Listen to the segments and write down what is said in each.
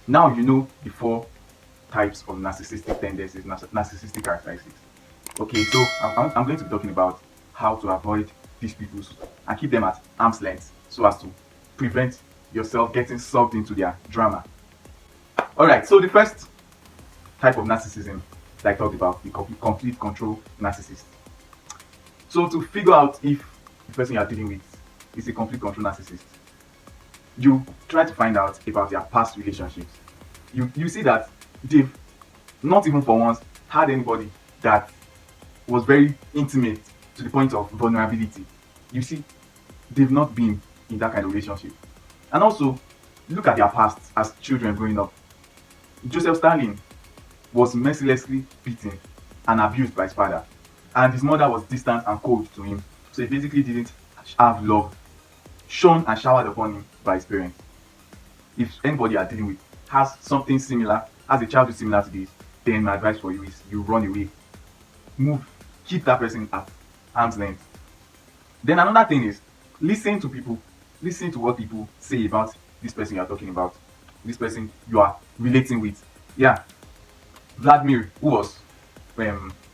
Now you know the four types of narcissistic tendencies, narcissistic characteristics. Okay, so I'm going to be talking about how to avoid these people and keep them at arm's length so as to prevent yourself getting sucked into their drama. All right, so the first type of narcissism that I talked about, the complete control narcissist. So to figure out if the person you are dealing with is a complete control narcissist, you try to find out about their past relationships. You see that they've not even for once had anybody that was very intimate to the point of vulnerability. You see, they've not been in that kind of relationship. And also, look at their past as children growing up. Joseph Stalin was mercilessly beaten and abused by his father, and his mother was distant and cold to him. So he basically didn't have love shown and showered upon him by his parents. If anybody you are dealing with has something similar, has a childhood similar to this, then my advice for you is you run away. Move, keep that person at arm's length. Then another thing is listen to people, listen to what people say about this person you are talking about, this person you are relating with. Yeah, Vladimir, who was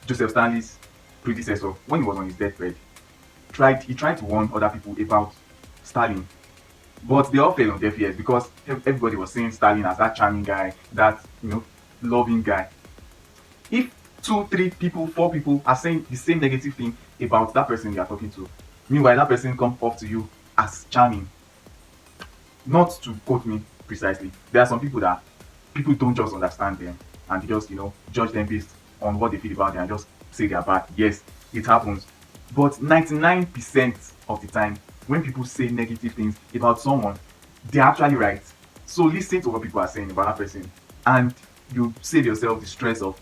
Joseph Stanley's predecessor when he was on his deathbed, tried to warn other people about Stalin, but they all fell on deaf ears because everybody was saying Stalin as that charming guy, that loving guy. If two, three people, four people are saying the same negative thing about that person you are talking to, meanwhile that person comes off to you as charming, not to quote me precisely, there are some people that people don't just understand them and they just judge them based on what they feel about them and just say they are bad. Yes, it happens, but 99% of the time when people say negative things about someone, they're actually right. So listen to what people are saying about that person and you save yourself the stress of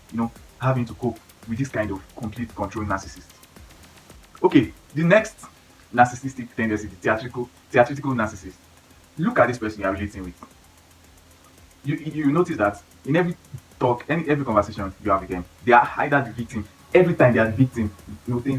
having to cope with this kind of complete control narcissist. Okay, the next narcissistic tendency, the theatrical narcissist. Look at this person you are relating with. You notice that in every talk, every conversation you have with them, they are either the victim. Every time they are the victim,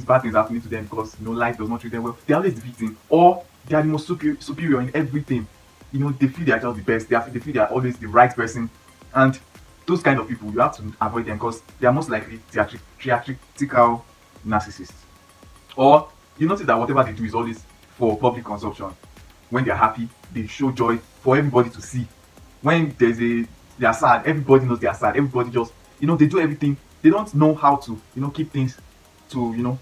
bad things happening to them because life does not treat them well. They are always the victim, or they are the most superior in everything. They feel they are just the best. They feel they are always the right person, and those kind of people you have to avoid them because they are most likely theatrical narcissists. Or you notice that whatever they do is always for public consumption. When they are happy, they show joy for everybody to see. When they are sad, everybody knows they are sad. Everybody just they do everything. They don't know how to keep things to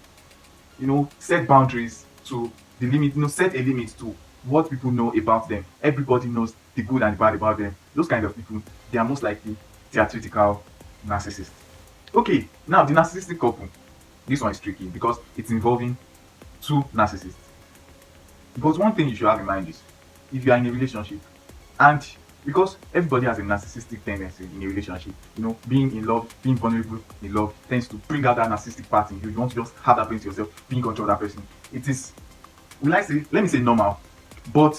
set boundaries to the limit, set a limit to what people know about them. Everybody knows the good and the bad about them. Those kind of people, they are most likely theatrical narcissists. Okay, now the narcissistic couple. This one is tricky because it's involving two narcissists. But one thing you should have in mind is if you are in a relationship, and because everybody has a narcissistic tendency in a relationship, being in love, being vulnerable in love tends to bring out that narcissistic part in you. You want to just have that person to yourself, being control that person. It is, let me say normal, but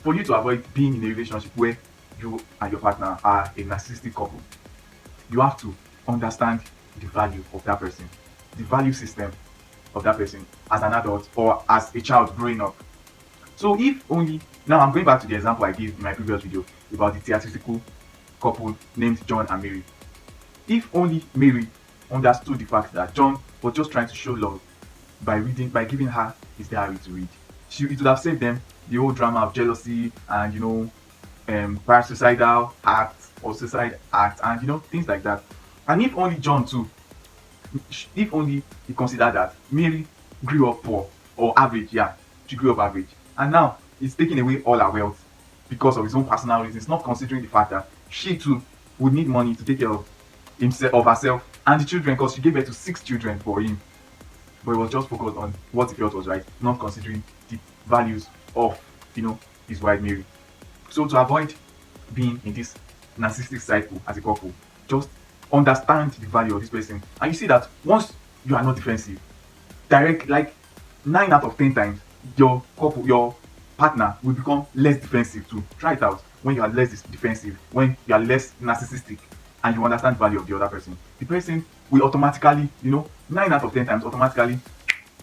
for you to avoid being in a relationship where you and your partner are a narcissistic couple, you have to understand the value of that person, the value system of that person as an adult or as a child growing up. So if only, now I'm going back to the example I gave in my previous video about the theatrical couple named John and Mary. If only Mary understood the fact that John was just trying to show love by giving her his diary to read, it would have saved them the whole drama of jealousy and parasuicidal act or suicide act and things like that. And if only John too, if only he considered that Mary grew up poor or average, yeah, she grew up average, and now he's taking away all her wealth because of his own personal reasons, not considering the fact that she too would need money to take care of herself and the children, because she gave birth to 6 children for him. But he was just focused on what he felt was right, not considering the values of his wife Mary. So to avoid being in this narcissistic cycle as a couple, just understand the value of this person, and you see that once you are not defensive, direct, like 9 out of 10 times your partner will become less defensive too. Try it out. When you are less defensive, when you are less narcissistic, and you understand the value of the other person, the person will automatically 9 out of 10 times automatically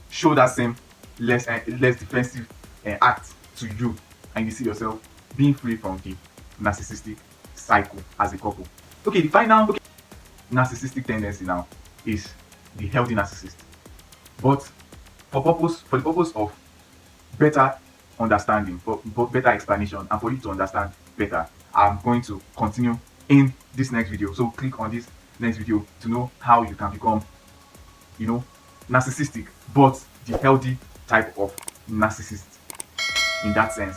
show that same less defensive act to you, and you see yourself being free from the narcissistic cycle as a couple. Okay, the final narcissistic tendency now is the healthy narcissist. But for the purpose of better understanding, for better explanation, and for you to understand better, I'm going to continue in this next video. So click on this next video to know how you can become, narcissistic, but the healthy type of narcissist in that sense.